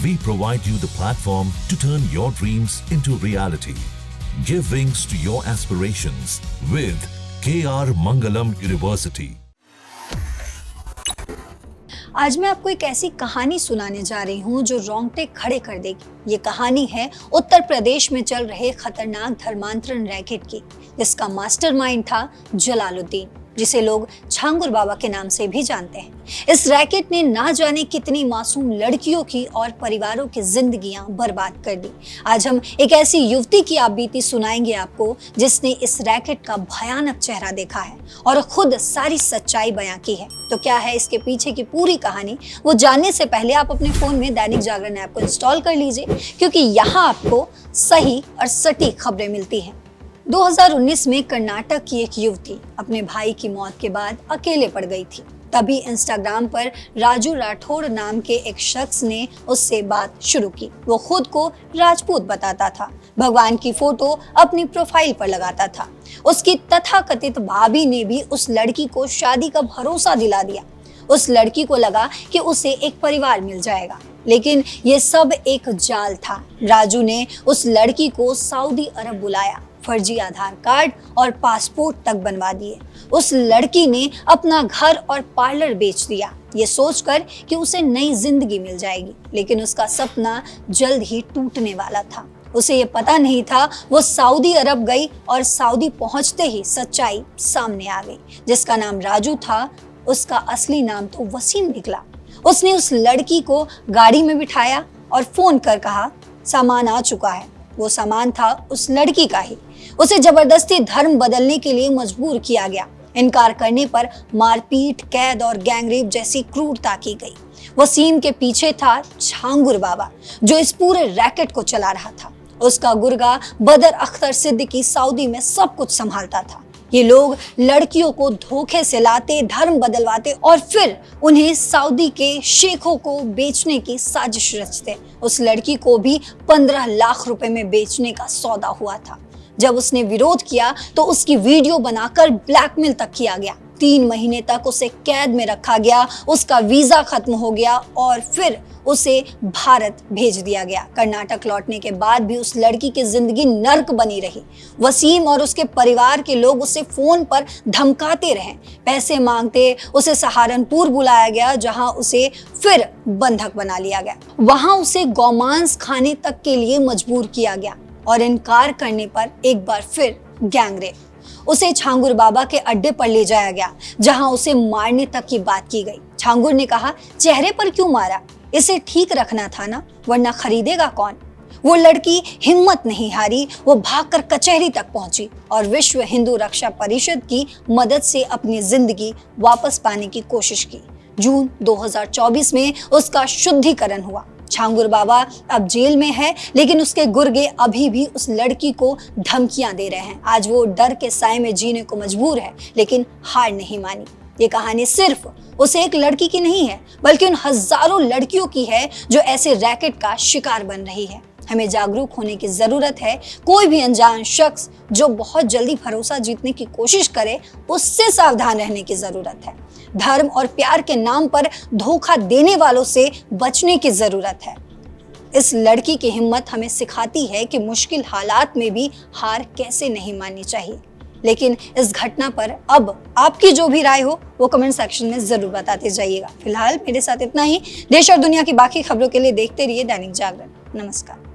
We provide you the platform to turn your dreams into reality. Give wings to your aspirations with KR Mangalam University. आज मैं आपको एक ऐसी कहानी सुनाने जा रही हूँ जो रोंगटे खड़े कर देगी। ये कहानी है उत्तर प्रदेश में चल रहे खतरनाक धर्मांतरण रैकेट की, जिसका मास्टरमाइंड था जलालुद्दीन, जिसे लोग छांगुर बाबा के नाम से भी जानते हैं। इस रैकेट ने ना जाने कितनी मासूम लड़कियों की और परिवारों की जिंदगियां बर्बाद कर दी। आज हम एक ऐसी युवती की आपबीती सुनाएंगे आपको, जिसने इस रैकेट का भयानक चेहरा देखा है और खुद सारी सच्चाई बयां की है। तो क्या है इसके पीछे की पूरी कहानी, वो जानने से पहले आप अपने फोन में दैनिक जागरण ऐप को इंस्टॉल कर लीजिए, क्योंकि यहाँ आपको सही और सटीक खबरें मिलती हैं। 2019 में कर्नाटक की एक युवती अपने भाई की मौत के बाद अकेले पड़ गई थी। तभी इंस्टाग्राम पर राजू राठौड़ नाम के एक शख्स ने उससे बात शुरू की। वो खुद को राजपूत बताता था, भगवान की फोटो अपनी प्रोफाइल पर लगाता था। उसकी तथाकथित भाभी ने भी उस लड़की को शादी का भरोसा दिला दिया। उस लड़की को लगा कि उसे एक परिवार मिल जाएगा, लेकिन ये सब एक जाल था। राजू ने उस लड़की को सऊदी अरब बुलाया, फर्जी आधार कार्ड और पासपोर्ट तक बनवा दिए। उस लड़की ने अपना घर और पार्लर बेच दिया, ये सोचकर कि उसे नई जिंदगी मिल जाएगी, लेकिन उसका सपना जल्द ही टूटने वाला था। उसे ये पता नहीं था वो सऊदी अरब गई और सऊदी पहुंचते ही सच्चाई सामने आ गई। जिसका नाम राजू था, उसका असली नाम तो वसीम निकला। उसने उस लड़की को गाड़ी में बिठाया और फोन कर कहा, सामान आ चुका है। वो सामान था उस लड़की का ही। उसे जबरदस्ती धर्म बदलने के लिए मजबूर किया गया। इनकार करने पर मारपीट, कैद और गैंगरेप जैसी क्रूरता की गई। वसीम के पीछे था छांगुर बाबा, जो इस पूरे रैकेट को चला रहा था। उसका गुर्गा बदर अख्तर सिद्दीकी सऊदी में सब कुछ संभालता था। ये लोग लड़कियों को धोखे से लाते, धर्म बदलवाते और फिर उन्हें सऊदी के शेखों को बेचने की साजिश रचते। उस लड़की को भी 15 लाख रुपए में बेचने का सौदा हुआ था। जब उसने विरोध किया तो उसकी वीडियो बनाकर ब्लैकमेल तक किया गया। 3 महीने तक उसे कैद में रखा गया, उसका वीजा खत्म हो गया और फिर उसे भारत भेज दिया गया। कर्नाटक लौटने के बाद भी उस लड़की की जिंदगी नर्क बनी रही। वसीम और उसके परिवार के लोग उसे फोन पर धमकाते रहे, पैसे मांगते। उसे सहारनपुर बुलाया गया, जहां उसे फिर बंधक बना लिया गया। वहां उसे गौमांस खाने तक के लिए मजबूर किया गया और इनकार करने पर एक बार फिर गैंगरेप। उसे छांगुर बाबा के अड्डे पर ले जाया गया, जहां उसे मारने तक की बात की गई। छांगुर ने कहा, चेहरे पर क्यों मारा? इसे ठीक रखना था ना, वरना खरीदेगा कौन? वो लड़की हिम्मत नहीं हारी, वो भागकर कचहरी तक पहुंची और विश्व हिंदू रक्षा परिषद की मदद से अपनी जिंदगी वापस पाने की कोशिश की। जून 2024 में उसका शुद्धिकरण हुआ। छांगुर बाबा अब जेल में है, लेकिन उसके गुर्गे अभी भी उस लड़की को धमकियां दे रहे हैं। आज वो डर के साए में जीने को मजबूर है, लेकिन हार नहीं मानी। ये कहानी सिर्फ उस एक लड़की की नहीं है, बल्कि उन हजारों लड़कियों की है जो ऐसे रैकेट का शिकार बन रही है। हमें जागरूक होने की जरूरत है। कोई भी अनजान शख्स जो बहुत जल्दी भरोसा जीतने की कोशिश करे, उससे सावधान रहने की जरूरत है। धर्म और प्यार के नाम पर धोखा देने वालों से बचने की जरूरत है। इस लड़की की हिम्मत हमें सिखाती है कि मुश्किल हालात में भी हार कैसे नहीं माननी चाहिए। लेकिन इस घटना पर अब आपकी जो भी राय हो वो कमेंट सेक्शन में जरूर बताते जाइएगा। फिलहाल मेरे साथ इतना ही। देश और दुनिया की बाकी खबरों के लिए देखते रहिए दैनिक जागरण। नमस्कार।